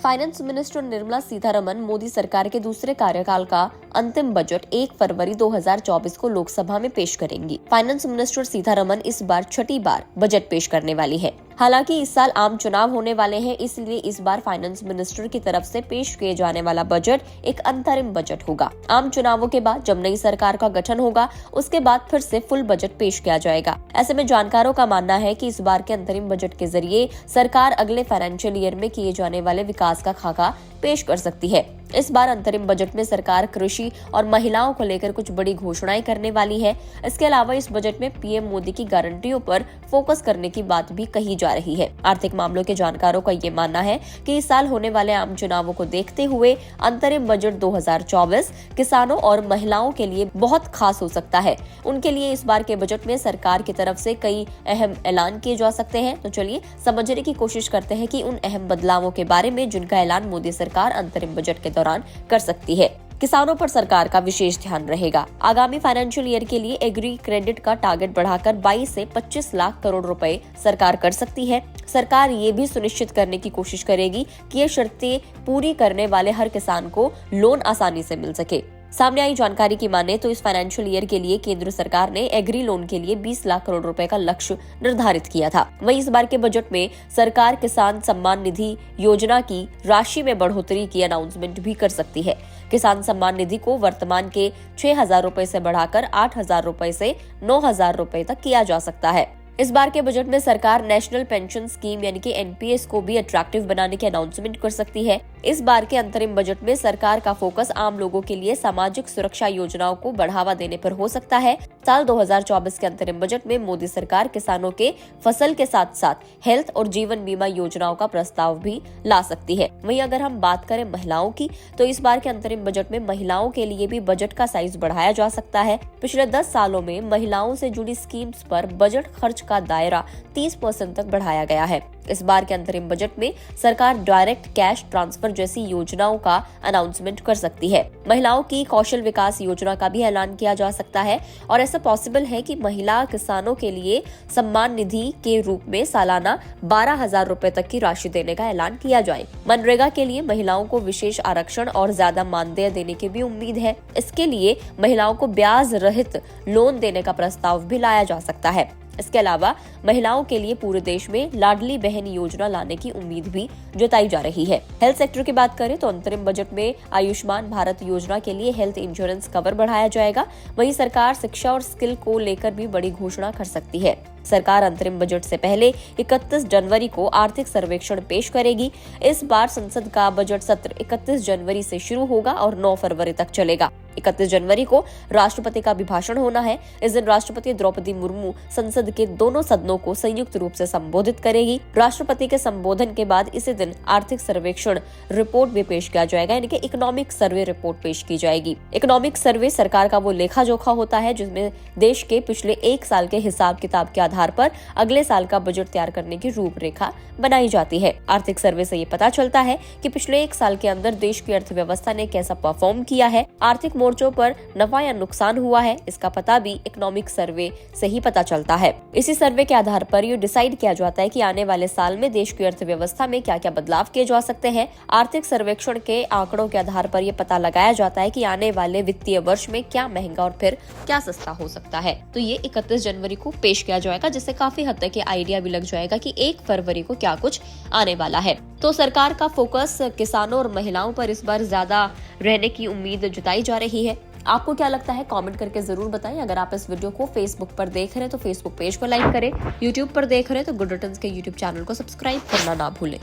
Finance minister Nirmala Sitharaman Modi सरकार के दूसरे कार्यकाल का अंतिम बजट 1 फरवरी 2024 को लोकसभा में पेश करेंगी। फाइनेंस मिनिस्टर सीतारमण इस बार छठी बार बजट पेश करने वाली है। हालांकि इस साल आम चुनाव होने वाले हैं, इसलिए इस बार फाइनेंस मिनिस्टर की तरफ से पेश किए जाने वाला बजट एक अंतरिम बजट होगा। आम चुनावों के बाद जब नई सरकार का गठन होगा, उसके बाद फिर से फुल बजट पेश किया जाएगा। ऐसे में जानकारों का मानना है कि इस बार के अंतरिम बजट के जरिए सरकार अगले फाइनेंशियल ईयर में किए जाने वाले विकास का खाका पेश कर सकती है। इस बार अंतरिम बजट में सरकार कृषि और महिलाओं को लेकर कुछ बड़ी घोषणाएं करने वाली है। इसके अलावा इस बजट में पीएम मोदी की गारंटियों पर फोकस करने की बात भी कही जा रही है। आर्थिक मामलों के जानकारों का ये मानना है कि इस साल होने वाले आम चुनावों को देखते हुए अंतरिम बजट 2024 किसानों और महिलाओं के लिए बहुत खास हो सकता है। उनके लिए इस बार के बजट में सरकार की तरफ से कई अहम ऐलान किए जा सकते हैं। तो चलिए समझने की कोशिश करते हैं कि उन अहम बदलावों के बारे में जिनका ऐलान मोदी सरकार अंतरिम बजट के दौरान कर सकती है। किसानों पर सरकार का विशेष ध्यान रहेगा। आगामी फाइनेंशियल ईयर के लिए एग्री क्रेडिट का टारगेट बढ़ाकर 22 से 25 लाख करोड़ रुपए सरकार कर सकती है। सरकार ये भी सुनिश्चित करने की कोशिश करेगी कि ये शर्तें पूरी करने वाले हर किसान को लोन आसानी से मिल सके। सामने आई जानकारी की माने तो इस फाइनेंशियल ईयर के लिए केंद्र सरकार ने एग्री लोन के लिए 20 लाख करोड़ रुपए का लक्ष्य निर्धारित किया था। वहीं इस बार के बजट में सरकार किसान सम्मान निधि योजना की राशि में बढ़ोतरी की अनाउंसमेंट भी कर सकती है। किसान सम्मान निधि को वर्तमान के 6,000 रुपए से बढ़ाकर 8,000 रुपए से 9,000 रुपए तक किया जा सकता है। इस बार के बजट में सरकार नेशनल पेंशन स्कीम यानी कि एनपीएस को भी अट्रैक्टिव बनाने की अनाउंसमेंट कर सकती है। इस बार के अंतरिम बजट में सरकार का फोकस आम लोगों के लिए सामाजिक सुरक्षा योजनाओं को बढ़ावा देने पर हो सकता है। साल 2024 के अंतरिम बजट में मोदी सरकार किसानों के फसल के साथ साथ हेल्थ और जीवन बीमा योजनाओं का प्रस्ताव भी ला सकती है। वहीं अगर हम बात करें महिलाओं की, तो इस बार के अंतरिम बजट में महिलाओं के लिए भी बजट का साइज बढ़ाया जा सकता है। पिछले 10 सालों में महिलाओं से जुड़ी स्कीम्स पर बजट खर्च का दायरा 30% तक बढ़ाया गया है। इस बार के अंतरिम बजट में सरकार डायरेक्ट कैश ट्रांसफर जैसी योजनाओं का अनाउंसमेंट कर सकती है। महिलाओं की कौशल विकास योजना का भी ऐलान किया जा सकता है और ऐसा पॉसिबल है कि महिला किसानों के लिए सम्मान निधि के रूप में सालाना 12,000 रुपए तक की राशि देने का ऐलान किया जाए। मनरेगा के लिए महिलाओं को विशेष आरक्षण और ज्यादा मानदेय देने की भी उम्मीद है। इसके लिए महिलाओं को ब्याज रहित लोन देने का प्रस्ताव भी लाया जा सकता है। इसके अलावा महिलाओं के लिए पूरे देश में लाडली बहन योजना लाने की उम्मीद भी जताई जा रही है। हेल्थ सेक्टर की बात करें तो अंतरिम बजट में आयुष्मान भारत योजना के लिए हेल्थ इंश्योरेंस कवर बढ़ाया जाएगा। वहीं सरकार शिक्षा और स्किल को लेकर भी बड़ी घोषणा कर सकती है। सरकार अंतरिम बजट से पहले 31 जनवरी को आर्थिक सर्वेक्षण पेश करेगी। इस बार संसद का बजट सत्र 31 जनवरी से शुरू होगा और 9 फरवरी तक चलेगा। 31 जनवरी को राष्ट्रपति का अभिभाषण होना है। इस दिन राष्ट्रपति द्रौपदी मुर्मू संसद के दोनों सदनों को संयुक्त रूप से संबोधित करेगी। राष्ट्रपति के संबोधन के बाद इसी दिन आर्थिक सर्वेक्षण रिपोर्ट भी पेश किया जाएगा, यानी कि इकोनॉमिक सर्वे रिपोर्ट पेश की जाएगी। इकोनॉमिक सर्वे सरकार का वो लेखा जोखा होता है जिसमें देश के पिछले 1 साल के हिसाब किताब के आधार पर अगले साल का बजट तैयार करने की रूपरेखा बनाई जाती है। आर्थिक सर्वे से ये पता चलता है कि पिछले 1 साल के अंदर देश की अर्थव्यवस्था ने कैसा परफॉर्म किया है, आर्थिक मोर्चों पर नफा या नुकसान हुआ है, इसका पता भी इकोनॉमिक सर्वे से ही पता चलता है। इसी सर्वे के आधार पर ये डिसाइड किया जाता है कि आने वाले साल में देश की अर्थव्यवस्था में क्या क्या बदलाव किए जा सकते हैं। आर्थिक सर्वेक्षण के आंकड़ों के आधार पर यह पता लगाया जाता है कि आने वाले वित्तीय वर्ष में क्या महंगा और फिर क्या सस्ता हो सकता है। तो ये 31 जनवरी को पेश किया जाएगा, जिससे काफी हद तक आइडिया भी लग जाएगा कि 1 फरवरी को क्या कुछ आने वाला है। तो सरकार का फोकस किसानों और महिलाओं पर इस बार ज्यादा रहने की उम्मीद जताई जा रही है। आपको क्या लगता है कमेंट करके जरूर बताएं। अगर आप इस वीडियो को फेसबुक पर देख रहे हैं तो फेसबुक पेज को लाइक करें, यूट्यूब पर देख रहे हैं तो गुड रिटर्न्स के यूट्यूब चैनल को सब्सक्राइब करना ना भूलें।